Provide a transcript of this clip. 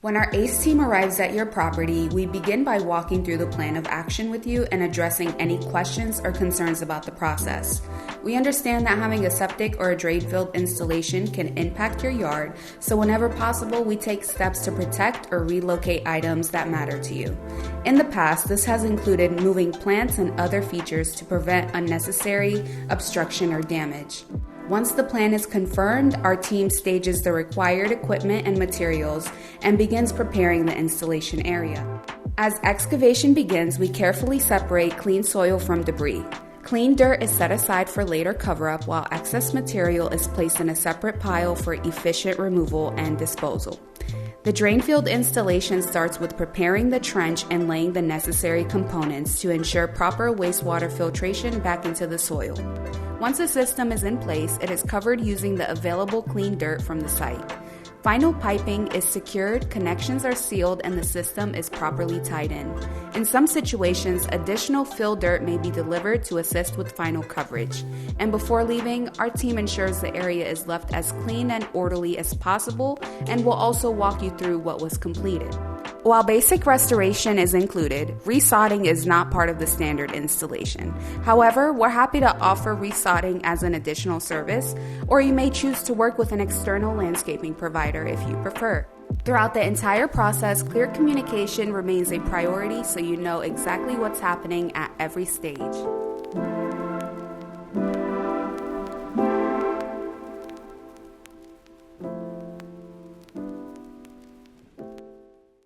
When our ACE team arrives at your property, we begin by walking through the plan of action with you and addressing any questions or concerns about the process. We understand that having a septic or a drain field installation can impact your yard, so whenever possible, we take steps to protect or relocate items that matter to you. In the past, this has included moving plants and other features to prevent unnecessary obstruction or damage. Once the plan is confirmed, our team stages the required equipment and materials and begins preparing the installation area. As excavation begins, we carefully separate clean soil from debris. Clean dirt is set aside for later cover-up, while excess material is placed in a separate pile for efficient removal and disposal. The drain field installation starts with preparing the trench and laying the necessary components to ensure proper wastewater filtration back into the soil. Once the system is in place, it is covered using the available clean dirt from the site. Final piping is secured, connections are sealed, and the system is properly tied in. In some situations, additional fill dirt may be delivered to assist with final coverage. And before leaving, our team ensures the area is left as clean and orderly as possible and will also walk you through what was completed. While basic restoration is included, resodding is not part of the standard installation. However, we're happy to offer resodding as an additional service, or you may choose to work with an external landscaping provider if you prefer. Throughout the entire process, clear communication remains a priority so you know exactly what's happening at every stage.